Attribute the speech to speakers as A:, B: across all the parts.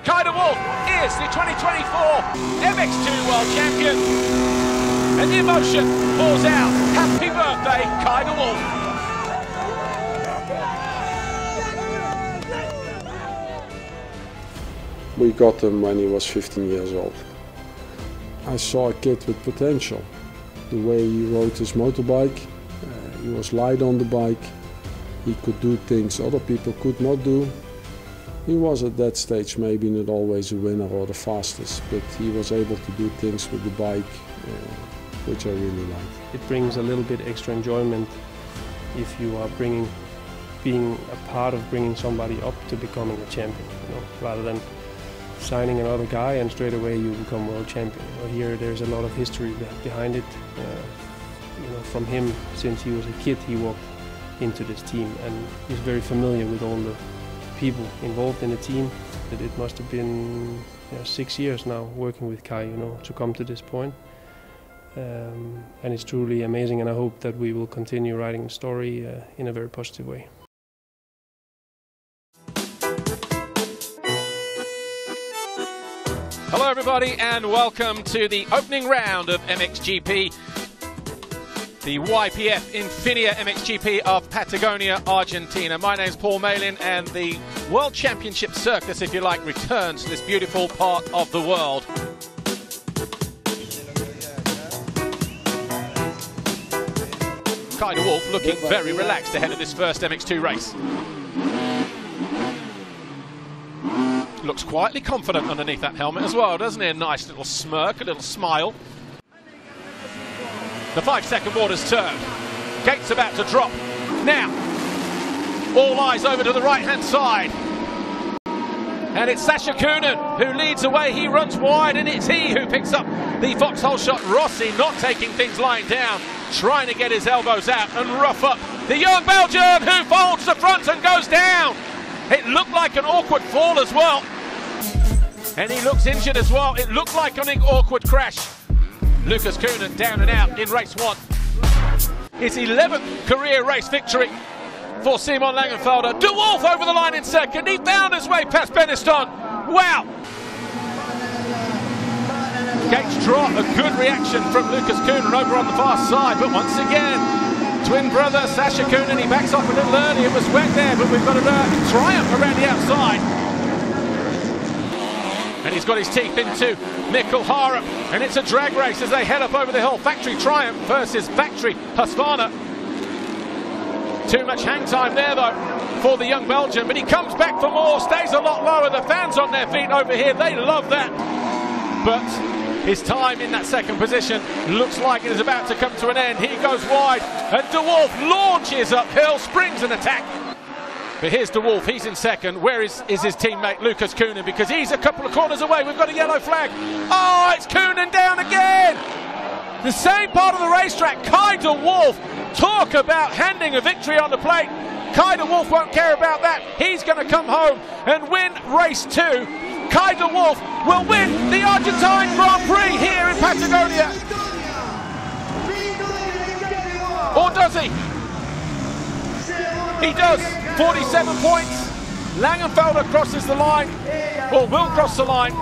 A: Kai de Wolf is the 2024 MX2 World Champion. And the emotion pours out. Happy birthday, Kai de Wolf.
B: We got him when he was 15 years old. I saw a kid with potential. The way he rode his motorbike, he was light on the bike. He could do things other people could not do. He was at that stage maybe not always a winner or the fastest, but he was able to do things with the bike, which I really liked.
C: It brings a little bit extra enjoyment if you are being a part of bringing somebody up to becoming a champion, you know, rather than signing another guy and straight away you become world champion. You know, here there's a lot of history behind it. You know, from him, since he was a kid, he walked into this team and he's very familiar with all the people involved in the team. It must have been 6 years now working with Kai, you know, to come to this point. And it's truly amazing, and I hope that we will continue writing the story in a very positive way.
A: Hello everybody and welcome to the opening round of MXGP, the YPF Infinia MXGP of Patagonia, Argentina. My name's Paul Malin and the World Championship Circus, if you like, returns to this beautiful part of the world. Kai de Wolf looking very relaxed ahead of this first MX2 race. Looks quietly confident underneath that helmet as well, doesn't he? A nice little smirk, a little smile. The 5-second water's turned. Gate's about to drop. Now, all eyes over to the right-hand side. And it's Sascha Coenen who leads the way. He runs wide, and it's he who picks up the foxhole shot. Rossi not taking things lying down, trying to get his elbows out and rough up the young Belgian who folds the front and goes down. It looked like an awkward fall as well. And he looks injured as well. It looked like an awkward crash. Lucas Coenen down and out in race 1. His 11th career race victory for Simon Langenfelder. De Wolf over the line in second. He found his way past Nestaan. Wow! Gates draw, a good reaction from Lucas Coenen over on the far side, but once again, twin brother Sascha Coenen, he backs off a little early. It was wet there, but we've got a Triumph around the outside. And he's got his teeth into Mikkel Harup, and it's a drag race as they head up over the hill. Factory Triumph versus Factory Husqvarna. Too much hang time there though for the young Belgian, but he comes back for more, stays a lot lower. The fans on their feet over here, they love that. But his time in that second position looks like it is about to come to an end. He goes wide, and De Wolf launches uphill, springs an attack. But here's De Wolf, he's in second. Where is his teammate Lucas Coenen? Because he's a couple of corners away. We've got a yellow flag. Oh, it's Coenen down again! The same part of the racetrack. Kai de Wolf, talk about handing a victory on the plate. Kai de Wolf won't care about that. He's going to come home and win race 2. Kai de Wolf will win the Argentine Grand Prix here in Patagonia. Or does he? He does. 47 points. Langenfelder crosses the line, or will cross the line.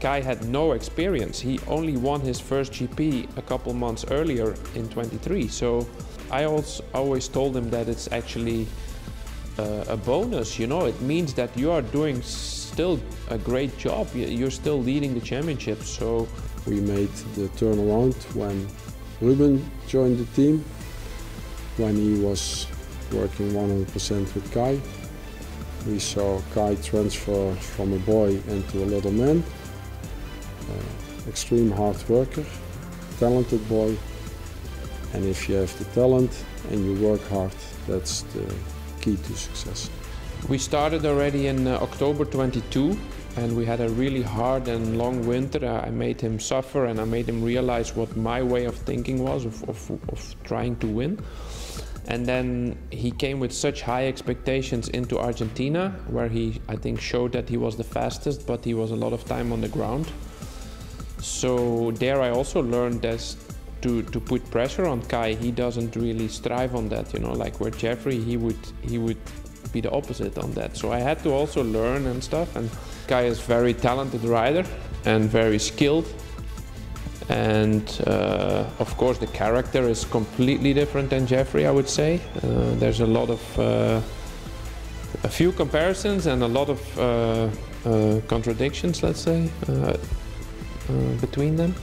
D: Kai had no experience. He only won his first GP a couple months earlier in 23. So I always told him that it's actually a bonus, you know. It means that you are doing still a great job. You're still leading the championship. So
B: we made the turnaround when Ruben joined the team, when he was working 100% with Kai. We saw Kai transfer from a boy into a little man. Extreme hard worker, talented boy. And if you have the talent and you work hard, that's the key to success.
D: we started already in October 22. And we had a really hard and long winter. I made him suffer and I made him realize what my way of thinking was of trying to win. And then he came with such high expectations into Argentina, where he, I think, showed that he was the fastest, but he was a lot of time on the ground. So there I also learned that to put pressure on Kai. He doesn't really strive on that, you know, like where Jeffrey, he would be the opposite on that. So I had to also learn and stuff. And Kai is very talented rider and very skilled. And of course the character is completely different than Jeffrey, I would say. There's a lot of, a few comparisons and a lot of contradictions, let's say, between them.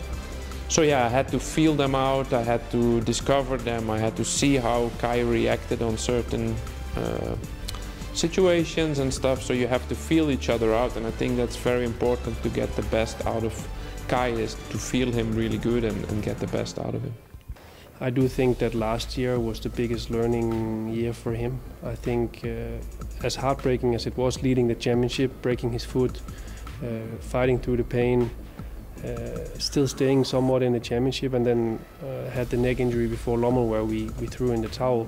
D: So yeah, I had to feel them out, I had to discover them, I had to see how Kai reacted on certain situations and stuff. So you have to feel each other out, and I think that's very important to get the best out of Kai, is to feel him really good and get the best out of him.
C: I do think that last year was the biggest learning year for him. I think as heartbreaking as it was leading the championship, breaking his foot, fighting through the pain, still staying somewhat in the championship, and then had the neck injury before Lommel where we threw in the towel.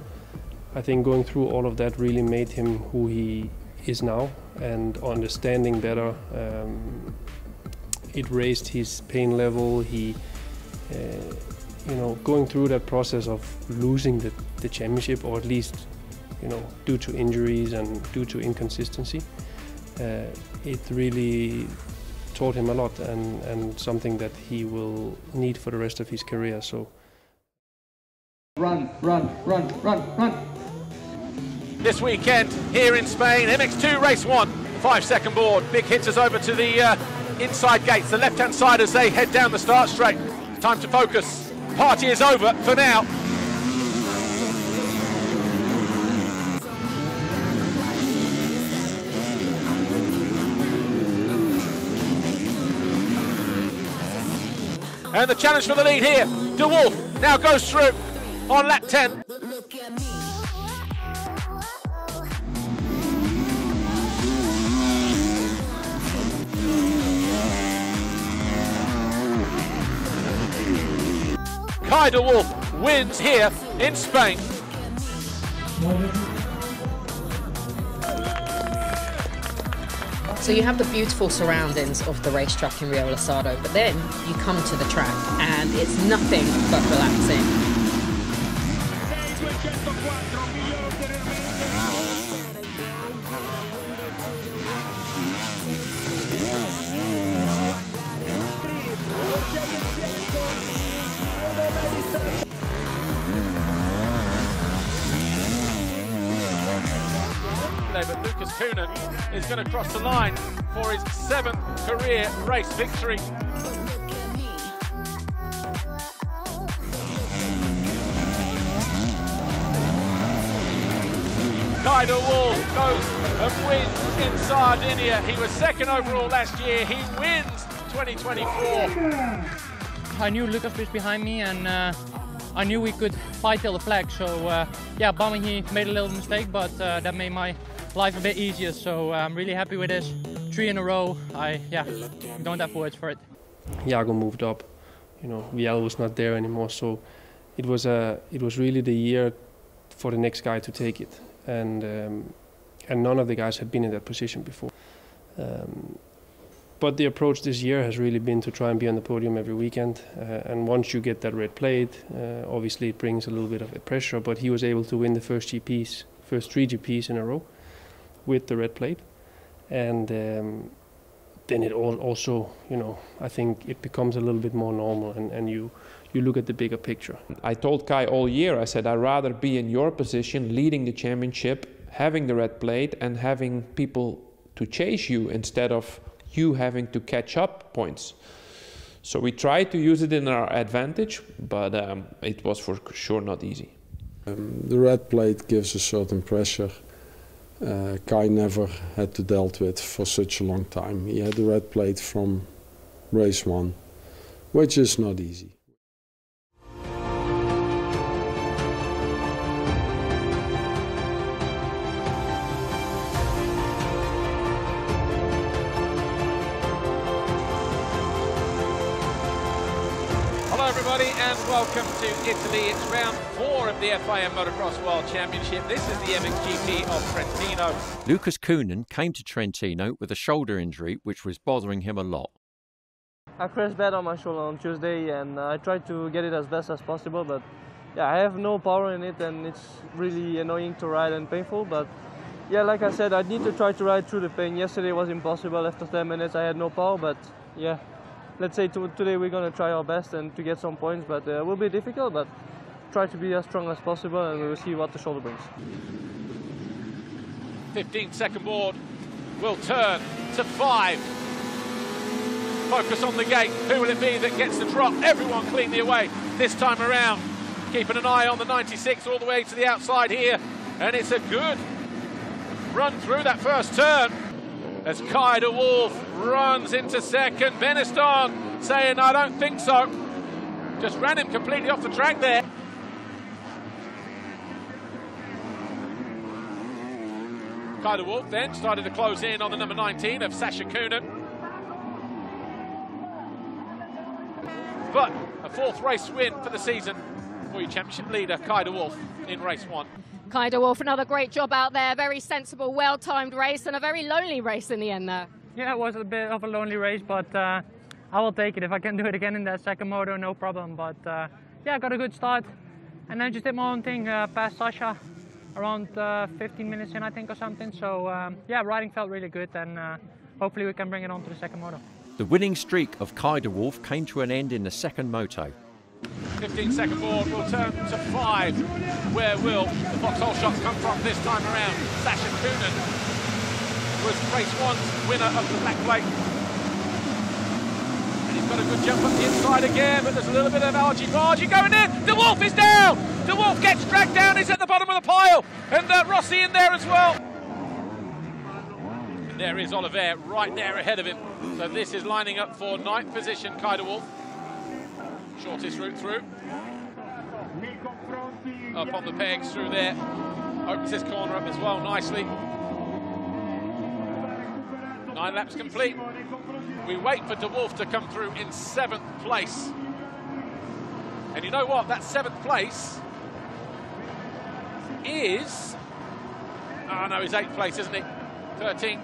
C: I think going through all of that really made him who he is now, and understanding better. It raised his pain level. He, you know, going through that process of losing the championship, or at least, you know, due to injuries and due to inconsistency, it really taught him a lot, and something that he will need for the rest of his career. So
E: run, run, run, run, run.
A: This weekend here in Spain, MX2 Race 1, 5-second board. Big hits us over to the inside gates, the left-hand side as they head down the start straight. Time to focus. Party is over for now. And the challenge for the lead here, De Wolf now goes through on lap 10. Kai De Wolf wins here in Spain.
F: So you have the beautiful surroundings of the racetrack in Rio Lasado, but then you come to the track and it's nothing but relaxing.
A: But Lucas Coenen is going to cross the line for his 7th career race victory. Kai De Wolf goes and wins in Sardinia. He was 2nd overall last year. He wins 2024.
G: I knew Lucas was behind me, and I knew we could fight till the flag. So yeah, bummer he made a little mistake, but that made my life a bit easier. So I'm really happy with this. 3 in a row. I don't have words for it.
C: Jago moved up. You know, Vial was not there anymore. So it was really the year for the next guy to take it. And none of the guys had been in that position before. But the approach this year has really been to try and be on the podium every weekend. And once you get that red plate, obviously it brings a little bit of pressure. But he was able to win the first 3 GPs in a row with the red plate. And then it also, you know, I think it becomes a little bit more normal, and you look at the bigger picture.
D: I told Kai all year, I said, I'd rather be in your position, leading the championship, having the red plate, and having people to chase you instead of you having to catch up points. So we tried to use it in our advantage, but it was for sure not easy.
B: The red plate gives a certain pressure. Kai never had to deal with for such a long time. He had the red plate from race 1, which is not easy.
A: Hello everybody and welcome to Italy. It's round 4 of the FIM Motocross World Championship. This is the MXGP of Trentino.
H: Lucas Coenen came to Trentino with a shoulder injury which was bothering him a lot.
I: I crashed bad on my shoulder on Tuesday, and I tried to get it as best as possible, but yeah, I have no power in it and it's really annoying to ride and painful, but yeah, like I said, I need to try to ride through the pain. Yesterday was impossible. After 10 minutes I had no power, but yeah, let's say today we're going to try our best and to get some points, but it will be difficult, but try to be as strong as possible and we will see what the shoulder brings.
A: 15-second board will turn to 5. Focus on the gate. Who will it be that gets the drop? Everyone cleanly away this time around. Keeping an eye on the 96 all the way to the outside here. And it's a good run through that first turn as Kai de Wolf runs into second. Nestaan saying, I don't think so. Just ran him completely off the track there. Kai de Wolf then started to close in on the number 19 of Sascha Coenen. But a 4th race win for the season for your championship leader, Kai de Wolf, in race 1.
F: Kai de Wolf, another great job out there. Very sensible, well-timed race and a very lonely race in the end there.
G: Yeah, it was a bit of a lonely race, but I will take it. If I can do it again in that second moto, no problem. But yeah, I got a good start. And then just did my own thing, past Sascha, around 15 minutes in, I think, or something. So yeah, riding felt really good, and hopefully we can bring it on to the second moto.
H: The winning streak of Kai de Wolf came to an end in the second moto.
A: 15-second board will turn to 5. Where will the foxhole shots come from this time around? Sascha Coenen was race 1's winner of the black plate. And he's got a good jump up the inside again, but there's a little bit of argy-bargy going in. De Wolf is down! De Wolf gets dragged down, he's at the bottom of the pile. And Rossi in there as well. And there is Oliver right there ahead of him. So this is lining up for 9th position, Kai de Wolf. Shortest route through. Up on the pegs through there. Opens this corner up as well nicely. 9 laps complete. We wait for De Wolf to come through in 7th place. And you know what? That 7th place is... Oh no, he's 8th place, isn't he? 13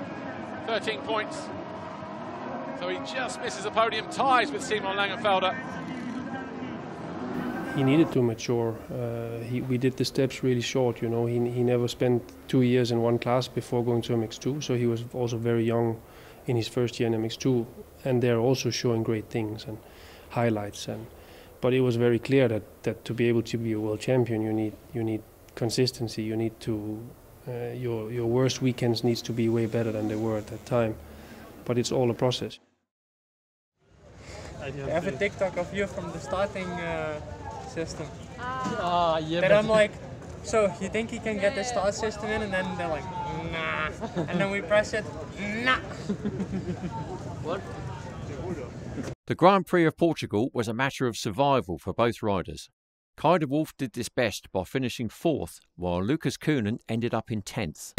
A: points. So he just misses the podium, ties with Simon Langenfelder.
C: He needed to mature. We did the steps really short, you know. He never spent 2 years in one class before going to MX2, so he was also very young in his first year in MX2, and they're also showing great things and highlights. But it was very clear that to be able to be a world champion, you need consistency. You need to your worst weekends needs to be way better than they were at that time. But it's all a process.
G: I have a TikTok of you from the starting system.
I: Yeah,
G: and I'm like, so you think you can get the start system in? And then they're like, nah. And then we press it, nah. What?
H: The Grand Prix of Portugal was a matter of survival for both riders. Kai de Wolf did this best by finishing 4th, while Lucas Coenen ended up in 10th.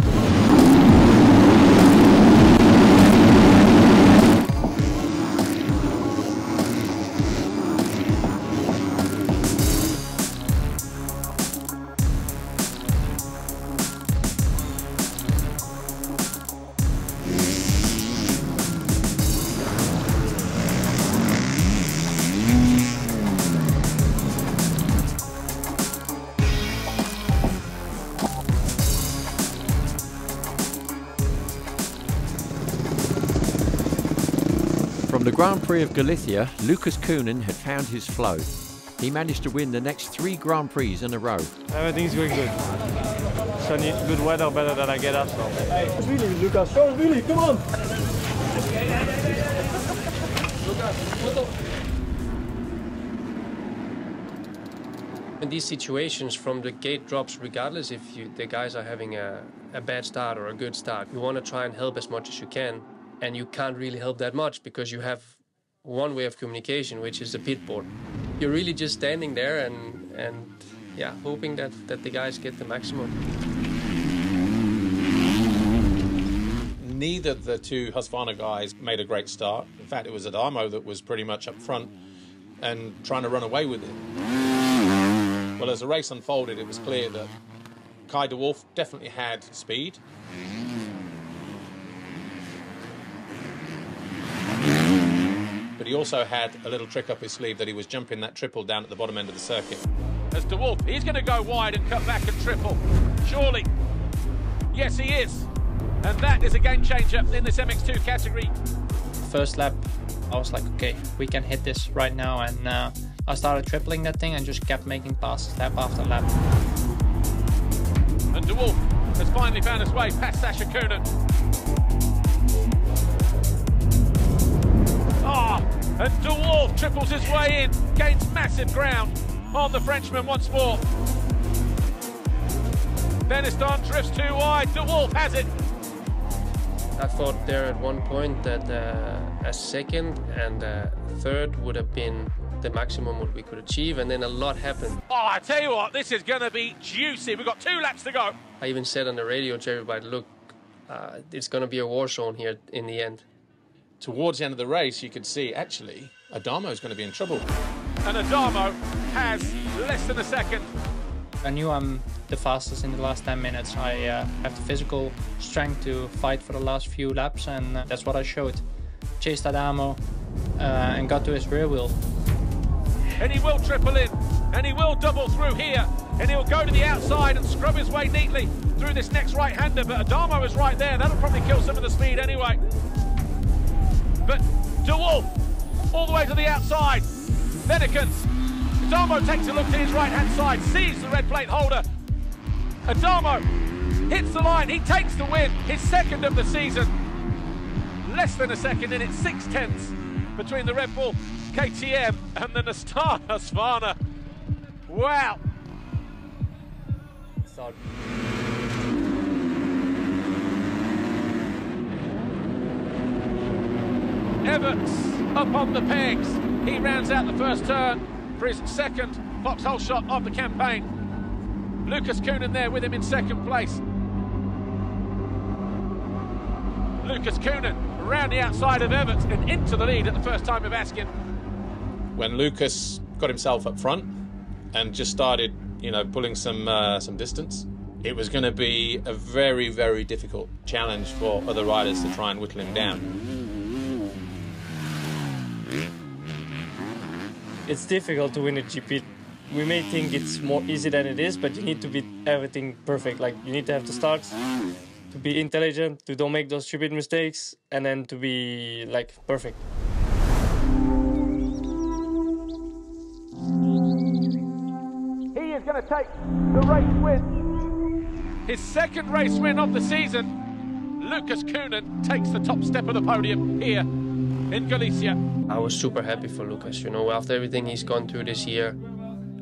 H: From the Grand Prix of Galicia, Lucas Coenen had found his flow. He managed to win the next 3 Grand Prix in a row.
I: Everything's going good. Sunny, good weather, better than I get up. So.
J: Hey, really, Lucas. Show us really, come on!
C: In these situations, from the gate drops, regardless if the guys are having a bad start or a good start, you want to try and help as much as you can. And you can't really help that much because you have one way of communication, which is the pit board. You're really just standing there and yeah, hoping that the guys get the maximum.
K: Neither of the 2 Husqvarna guys made a great start. In fact, it was Adamo that was pretty much up front and trying to run away with it. Well, as the race unfolded, it was clear that Kai de Wolf definitely had speed. But he also had a little trick up his sleeve that he was jumping that triple down at the bottom end of the circuit.
A: As De Wolf, he's going to go wide and cut back and triple. Surely Yes, he is. And that is a game changer in this MX2 category.
G: First lap, I was like, okay, we can hit this right now. And I started tripling that thing and just kept making passes lap after lap.
A: And De Wolf has finally found his way past Sasha Coenen. And De Wolf triples his way in, gains massive ground on the Frenchman once more. Nestaan drifts too wide, De Wolf has it.
C: I thought there at one point that a second and a third would have been the maximum what we could achieve, and then a lot happened.
A: Oh, I tell you what, this is going to be juicy. We've got 2 laps to go.
C: I even said on the radio to everybody, look, it's going to be a war zone here in the end.
K: Towards the end of the race, you could see, actually, Adamo is going to be in trouble.
A: And Adamo has less than a second.
G: I knew I'm the fastest in the last 10 minutes. I have the physical strength to fight for the last few laps, and that's what I showed. Chased Adamo and got to his rear wheel.
A: And he will triple in, and he will double through here, and he'll go to the outside and scrub his way neatly through this next right-hander, but Adamo is right there. That'll probably kill some of the speed anyway. But De Wolf, all the way to the outside. Venekens. Adamo takes a look to his right-hand side, sees the red plate holder. Adamo hits the line, he takes the win, his second of the season. Less than a second, and it's 0.6 between the Red Bull KTM and the Nestaan Husqvarna. Wow. Everts up on the pegs. He rounds out the first turn for his second foxhole shot of the campaign. Lucas Coenen there with him in second place. Lucas Coenen around the outside of Everts and into the lead at the first time of asking.
K: When Lucas got himself up front and just started, pulling some distance, it was going to be a very, very difficult challenge for other riders to try and whittle him down.
I: It's difficult to win a GP. We may think it's more easy than it is, but you need to be everything perfect. Like, you need to have the starts, to be intelligent, to don't make those stupid mistakes, and then to be, perfect.
A: He is going to take the race win. His second race win of the season. Lucas Coenen takes the top step of the podium here in Galicia.
C: I was super happy for Lucas, after everything he's gone through this year.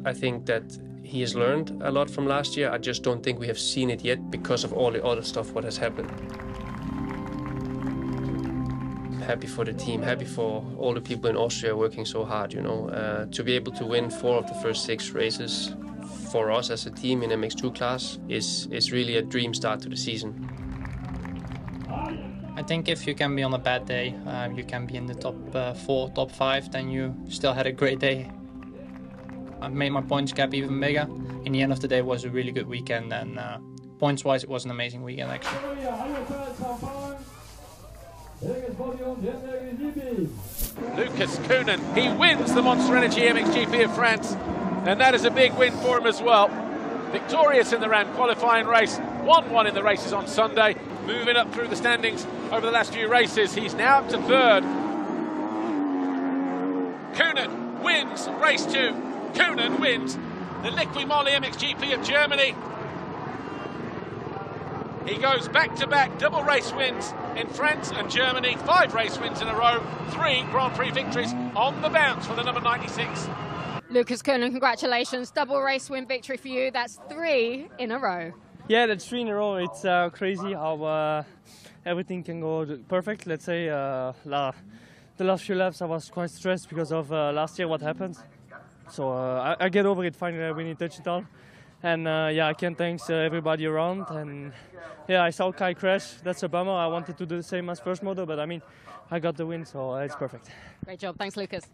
C: I think that he has learned a lot from last year. I just don't think we have seen it yet because of all the other stuff what has happened. Happy for the team, happy for all the people in Austria working so hard, To be able to win 4 of the first 6 races for us as a team in MX2 class is really a dream start to the season.
G: I think if you can be on a bad day, you can be in the top 4, top 5, then you still had a great day. I've made my points gap even bigger. In the end of the day, it was a really good weekend, and points-wise, it was an amazing weekend, actually.
A: Lucas Coenen, he wins the Monster Energy MXGP of France, and that is a big win for him as well. Victorious in the round qualifying race, 1-1 in the races on Sunday. Moving up through the standings over the last few races, he's now up to 3rd. Coenen wins race 2. Coenen wins the Liqui Moly MXGP of Germany. He goes back-to-back double race wins in France and Germany, 5 race wins in a row, 3 Grand Prix victories on the bounce for the number 96.
F: Lucas Coenen, congratulations. Double race win victory for you. That's 3 in a row.
I: Yeah, that's 3 in a row. It's crazy how everything can go perfect. Let's say the last few laps I was quite stressed because of last year what happened. So I get over it finally when he touched it on. And I can thank everybody around. And I saw Kai crash. That's a bummer. I wanted to do the same as first moto, but I got the win, so it's perfect.
F: Great job. Thanks, Lucas.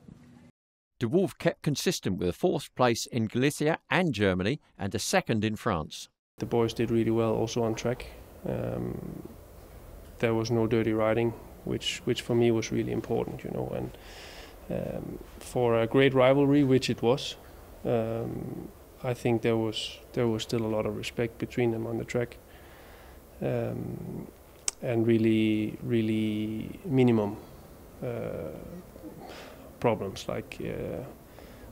H: De Wolf kept consistent with a 4th place in Galicia and Germany and a 2nd in France.
C: The boys did really well also on track. There was no dirty riding, which for me was really important, and for a great rivalry, which it was, I think there was still a lot of respect between them on the track. and really minimum problems. Like,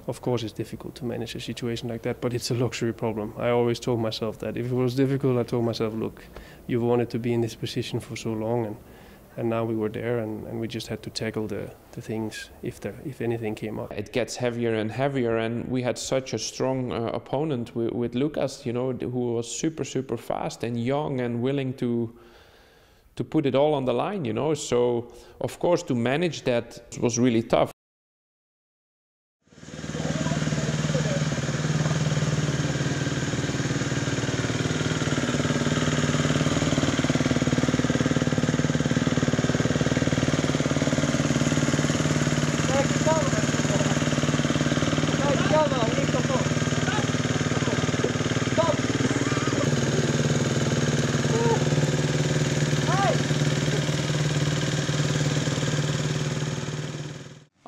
C: of course, it's difficult to manage a situation like that, but it's a luxury problem. I always told myself that if it was difficult, I told myself, look, you've wanted to be in this position for so long, and now we were there, and we just had to tackle the things if anything came up.
D: It gets heavier and heavier, and we had such a strong opponent with Lucas, you know, who was super fast and young and willing to put it all on the line, you know. So of course to manage that was really tough.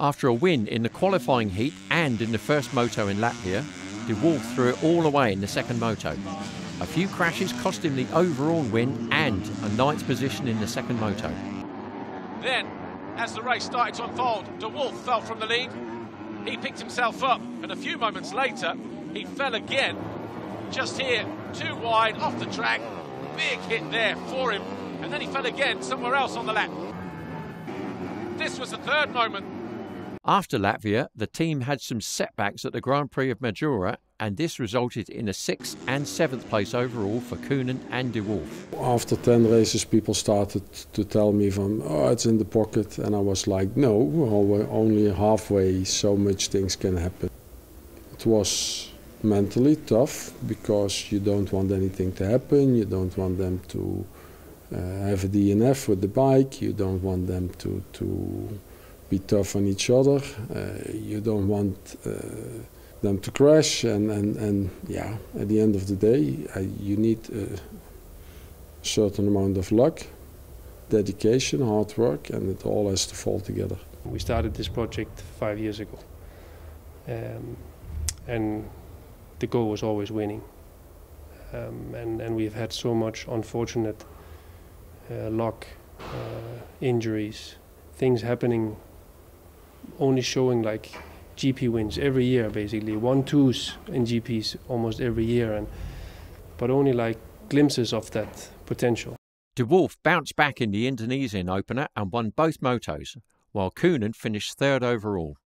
H: After a win in the qualifying heat and in the first moto in Latvia, De Wolf threw it all away in the second moto. A few crashes cost him the overall win and a 9th position in the second moto.
A: Then, as the race started to unfold, De Wolf fell from the lead. He picked himself up, and a few moments later, he fell again. Just here, too wide, off the track. Big hit there for him, and then he fell again somewhere else on the lap. This was the third moment.
H: After Latvia, the team had some setbacks at the Grand Prix of Majora, and this resulted in a 6th and 7th place overall for Coenen and De Wolf.
B: After 10 races, people started to tell me from, oh, it's in the pocket, and I was like, no, we're only halfway, so much things can happen. It was mentally tough because you don't want anything to happen, you don't want them to have a DNF with the bike, you don't want them to be tough on each other, you don't want them to crash, and yeah, at the end of the day, you need a certain amount of luck, dedication, hard work, and it all has to fall together.
C: We started this project 5 years ago, and the goal was always winning, and we've had so much unfortunate luck, injuries, things happening, only showing like GP wins every year, basically 1-2s in GPs almost every year, but only like glimpses of that potential.
H: De Wolf bounced back in the Indonesian opener and won both motos, while Coenen finished 3rd overall.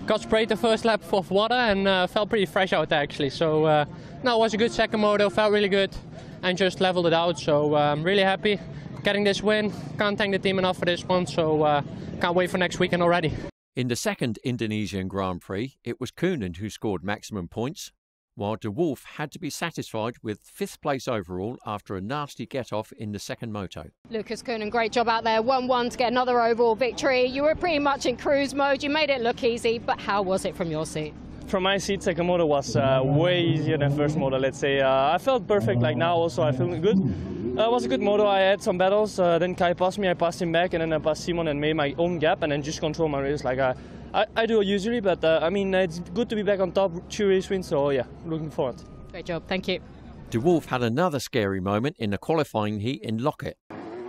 G: Got sprayed the first lap of water and felt pretty fresh out there actually, so no, it was a good second moto, felt really good and just leveled it out, so I'm really happy getting this win. Can't thank the team enough for this one, so can't wait for next weekend already.
H: In the second Indonesian Grand Prix, it was Coenen who scored maximum points, while De Wolf had to be satisfied with 5th place overall after a nasty get-off in the second moto.
F: Lucas Coenen, great job out there. 1-1 to get another overall victory. You were pretty much in cruise mode. You made it look easy, but how was it from your seat?
I: From my seat, second motor was way easier than first motor, let's say. I felt perfect, like now also I feel good. It was a good moto. I had some battles, then Kai passed me, I passed him back, and then I passed Simon and made my own gap and then just control my race like I do usually, but I mean, it's good to be back on top, 2 race wins, so yeah, looking forward.
F: Great job, thank you.
H: De Wolf had another scary moment in the qualifying heat in Locket.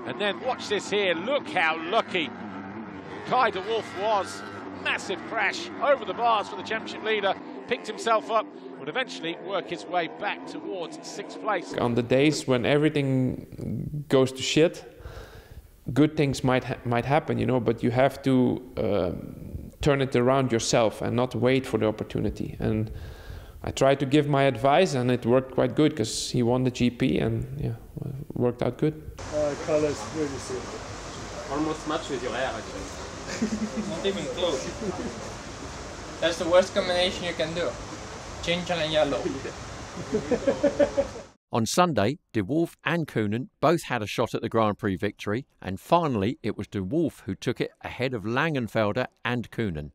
A: And then watch this here, look how lucky Kai De Wolf was. Massive crash over the bars for the championship leader, picked himself up, would eventually work his way back towards 6th place.
D: On the days when everything goes to shit, good things might happen, you know, but you have to turn it around yourself and not wait for the opportunity. And I tried to give my advice, and it worked quite good because he won the GP, and yeah, it worked out good.
J: Colors really sick.
L: Almost match with your hair, actually. Not even close. That's the worst combination you can do. Ginger and yellow.
H: On Sunday, De Wolf and Coenen both had a shot at the Grand Prix victory, and finally it was De Wolf who took it ahead of Langenfelder and Coenen.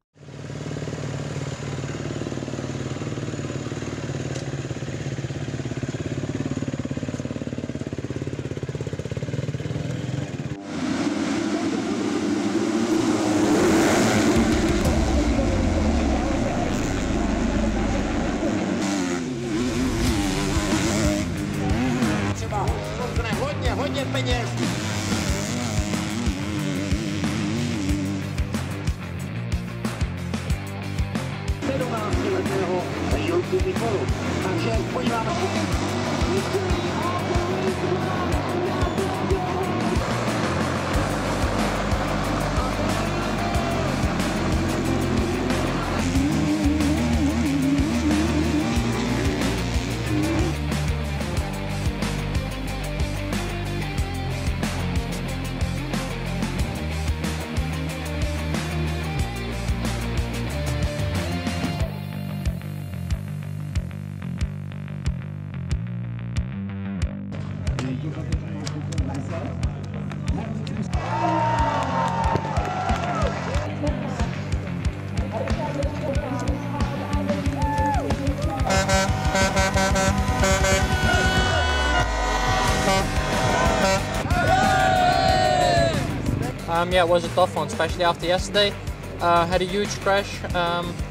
G: Yeah, it was a tough one, especially after yesterday. Had a huge crash.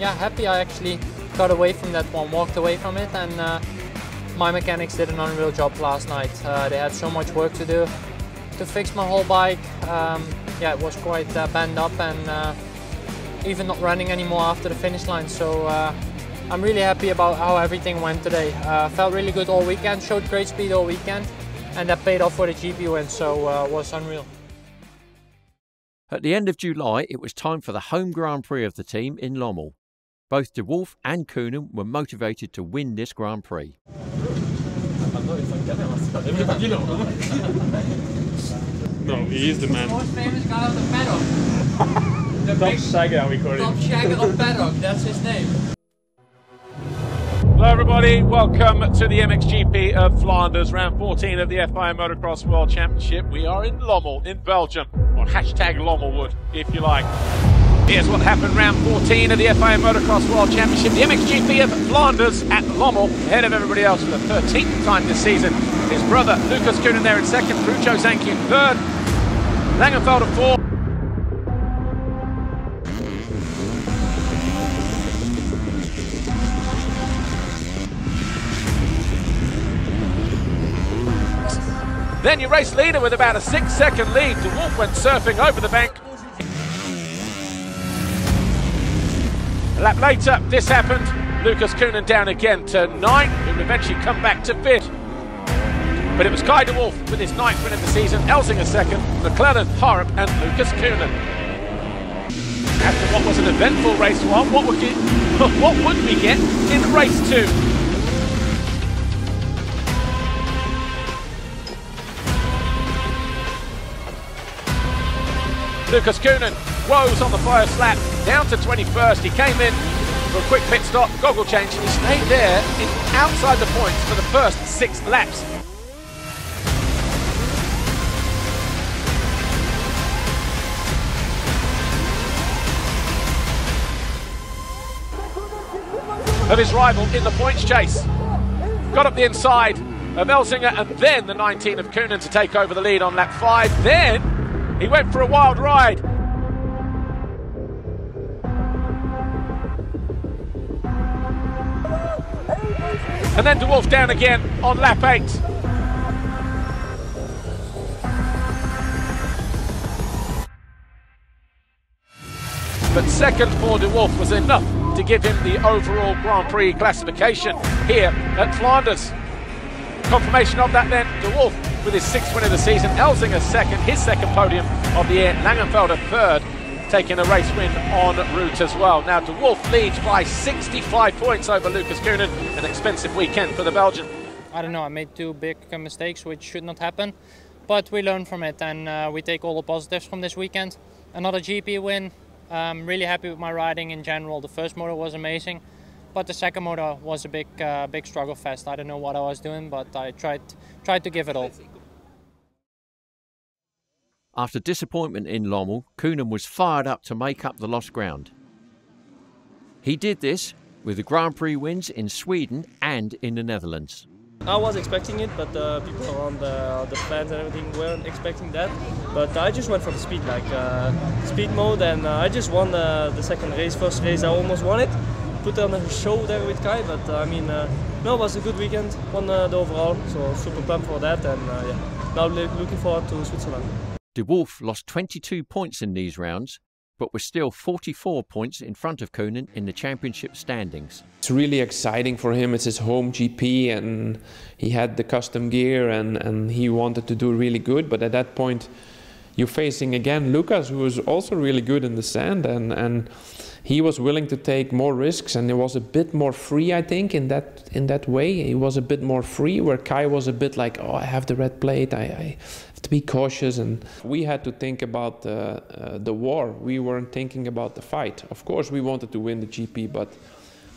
G: Yeah, happy I actually got away from that one, walked away from it, and my mechanics did an unreal job last night. They had so much work to do to fix my whole bike. Yeah, it was quite banged up and even not running anymore after the finish line. So I'm really happy about how everything went today. Felt really good all weekend, showed great speed all weekend, and that paid off for the GP win, so it was unreal.
H: At the end of July, it was time for the home Grand Prix of the team in Lommel. Both De Wolf and Coenen were motivated to win this Grand Prix.
C: No, he is the man.
L: The most famous guy on the paddock. The
C: Top Shagger, we call him.
L: Top Shagger of paddock, that's his name.
A: Hello everybody, welcome to the MXGP of Flanders, round 14 of the FIA Motocross World Championship. We are in Lommel, in Belgium, or hashtag Lommelwood, if you like. Here's what happened round 14 of the FIA Motocross World Championship. The MXGP of Flanders at Lommel, ahead of everybody else for the 13th time this season. His brother, Lucas Coenen, there in second, Crucho Zanchi in third, Langenfelder fourth. Then your race leader with about a 6-second lead. De Wolf went surfing over the bank. A lap later, this happened. Lucas Coenen down again to 9. He would eventually come back to 5th. But it was Kai De Wolf with his 9th win of the season, Elzinga second, McLaren, Harp and Lucas Coenen. After what was an eventful race 1, what would we get in race 2? Lucas Coenen woes on the first lap, down to 21st. He came in for a quick pit stop, goggle change, and he stayed there outside the points for the first 6 laps. Of his rival in the points chase. Got up the inside of Elzinga and then the 19 of Coenen to take over the lead on lap 5. Then he went for a wild ride. And then De Wolf down again on lap 8. But second for De Wolf was enough to give him the overall Grand Prix classification here at Flanders. Confirmation of that then, De Wolf with his 6th win of the season, Elzinga second, his second podium of the year, Langenfelder third, taking a race win en route as well. Now De Wolf leads by 65 points over Lucas Coenen, an expensive weekend for the Belgian.
G: I don't know, I made 2 big mistakes which should not happen, but we learn from it and we take all the positives from this weekend. Another GP win, I'm really happy with my riding in general. The first motor was amazing, but the second motor was a big struggle fest. I don't know what I was doing, but I tried to give it all.
H: After disappointment in Lommel, Coenen was fired up to make up the lost ground. He did this with the Grand Prix wins in Sweden and in the Netherlands.
I: I was expecting it, but people around the fans and everything weren't expecting that. But I just went for the speed, speed mode, and I just won the second race. First race I almost won it. Put on a show there with Kai, but I mean, no, it was a good weekend. Won the overall, so super pumped for that, and yeah, now looking forward to Switzerland.
H: De Wolf lost 22 points in these rounds, but was still 44 points in front of Coenen in the championship standings.
D: It's really exciting for him. It's his home GP and he had the custom gear and he wanted to do really good. But at that point, you're facing again Lucas, who was also really good in the sand, and he was willing to take more risks, and it was a bit more free, I think, in that way. He was a bit more free, where Kai was a bit like, oh, I have the red plate, I have to be cautious. And we had to think about the war. We weren't thinking about the fight. Of course, we wanted to win the GP, but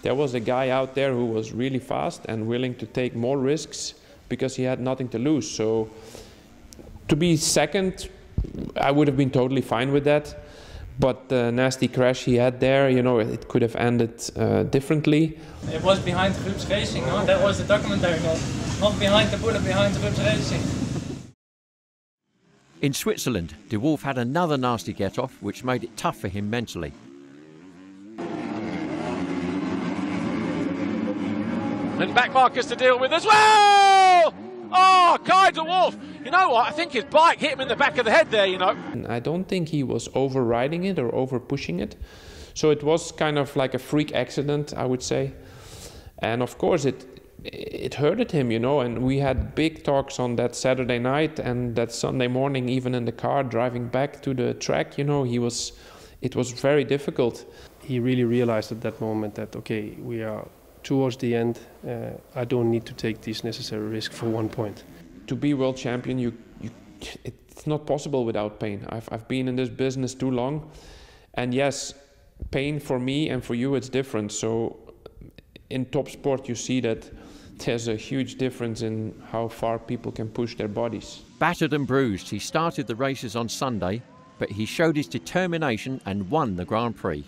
D: there was a guy out there who was really fast and willing to take more risks because he had nothing to lose. So to be second, I would have been totally fine with that, but the nasty crash he had there, you know, it could have ended differently.
G: It was behind Rups Racing, no? That was the documentary goal. Not behind the bullet, behind Rups Racing.
H: In Switzerland, De Wolf had another nasty get-off, which made it tough for him mentally.
A: And back markers to deal with as well! Oh, Kai De Wolf! You know what? I think his bike hit him in the back of the head there, you know.
D: I don't think he was overriding it or over pushing it. So it was kind of like a freak accident, I would say. And of course it hurted him, you know, and we had big talks on that Saturday night and that Sunday morning, even in the car driving back to the track, you know, it was very difficult.
C: He really realized at that moment that, okay, we are towards the end, I don't need to take these necessary risks for 1 point.
D: To be world champion, it's not possible without pain. I've been in this business too long, and yes, pain for me and for you, it's different. So in top sport, you see that there's a huge difference in how far people can push their bodies.
H: Battered and bruised, he started the races on Sunday, but he showed his determination and won the Grand Prix.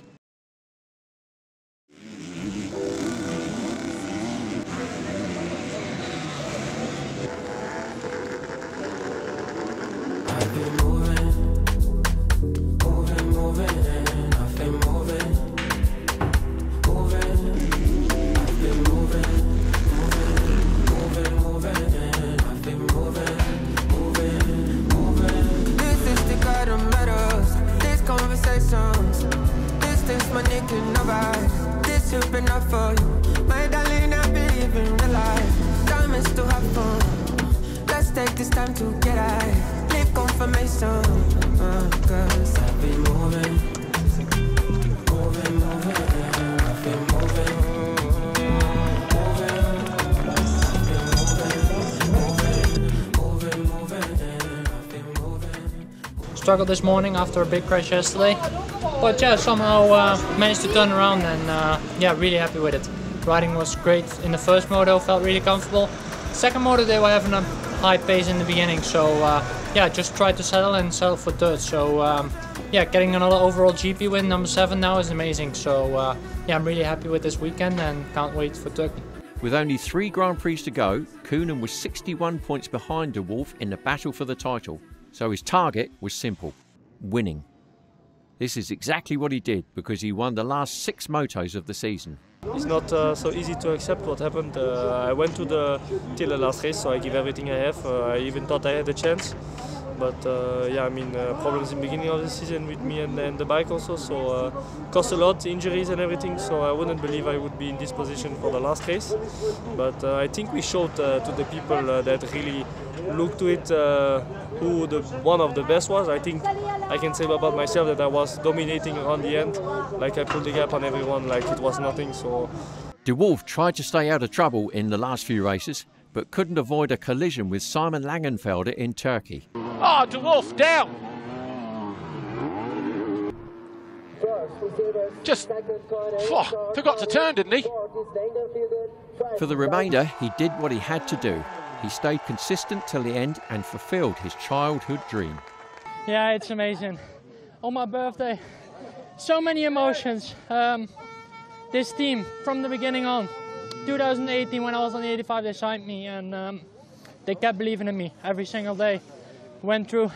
G: Struggled this morning after a big crash yesterday, but yeah, somehow managed to turn around, and yeah, really happy with it. Riding was great in the first moto, felt really comfortable. Second moto they were having a high pace in the beginning, so yeah, just tried to settle for third. So yeah, getting another overall GP win, number 7 now, is amazing. So yeah, I'm really happy with this weekend and can't wait for Turkey.
H: With only 3 Grand Prix to go, Coenen was 61 points behind De Wolf in the battle for the title. So his target was simple: winning. This is exactly what he did, because he won the last 6 motos of the season.
I: It's not so easy to accept what happened. I went till the last race, so I give everything I have. I even thought I had a chance. But yeah, I mean, problems in the beginning of the season with me and the bike also, so cost a lot, injuries and everything, so I wouldn't believe I would be in this position for the last race. But I think we showed to the people that really looked to it who one of the best was. I think I can say about myself that I was dominating around the end, like I pulled the gap on everyone like it was nothing. So
H: De Wolf tried to stay out of trouble in the last few races, but couldn't avoid a collision with Simon Langenfelder in Turkey.
A: Oh, De Wolf down! Just forgot to turn, didn't he?
H: For the remainder, he did what he had to do. He stayed consistent till the end and fulfilled his childhood dream.
G: Yeah, it's amazing. On my birthday, so many emotions. This team, from the beginning on, 2018 when I was on the 85, they signed me, and they kept believing in me every single day. Went through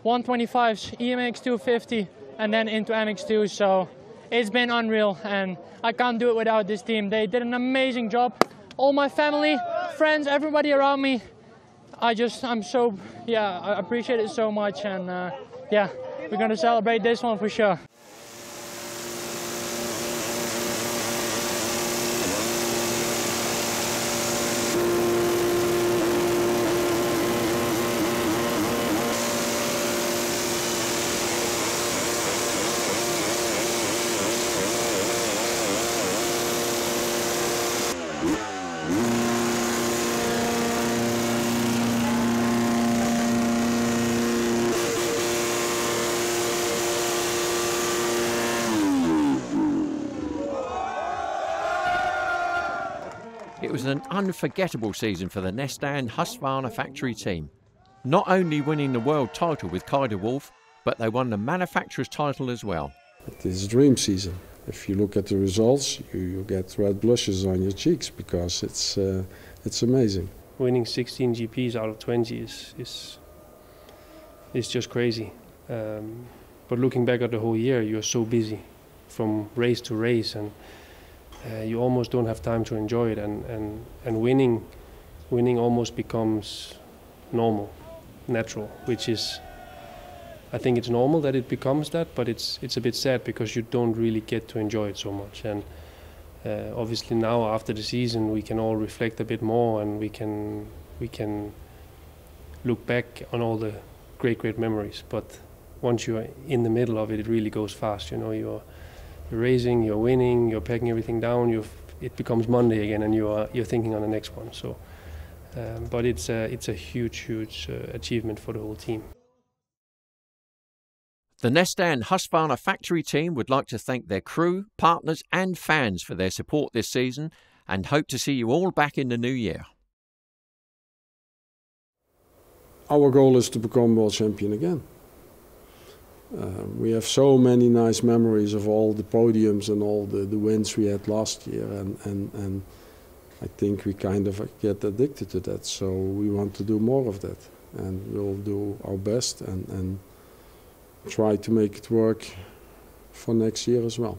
G: 125s, EMX 250, and then into MX2, so it's been unreal, and I can't do it without this team. They did an amazing job. All my family, friends, everybody around me, I appreciate it so much, and yeah, we're gonna celebrate this one for sure.
H: It was an unforgettable season for the Nestaan Husqvarna Factory team. Not only winning the world title with Kai de Wolf, but they won the manufacturer's title as well.
B: It is a dream season. If you look at the results, you get red blushes on your cheeks because it's amazing.
C: Winning 16 GPs out of 20 is just crazy. But looking back at the whole year, you're so busy from race to race, and you almost don't have time to enjoy it. And winning almost becomes normal, natural, which is, I think it's normal that it becomes that, but it's a bit sad because you don't really get to enjoy it so much. And obviously now after the season we can all reflect a bit more, and we can look back on all the great memories. But once you're in the middle of it, it really goes fast. You know, you're racing, you're winning, you're packing everything down. It becomes Monday again, and you're thinking on the next one. So, but it's a huge achievement for the whole team.
H: The Nestaan Husqvarna Factory team would like to thank their crew, partners and fans for their support this season, and hope to see you all back in the new year.
B: Our goal is to become world champion again. We have so many nice memories of all the podiums and all the wins we had last year, and I think we kind of get addicted to that, so we want to do more of that, and we'll do our best and try to make it work for next year as well.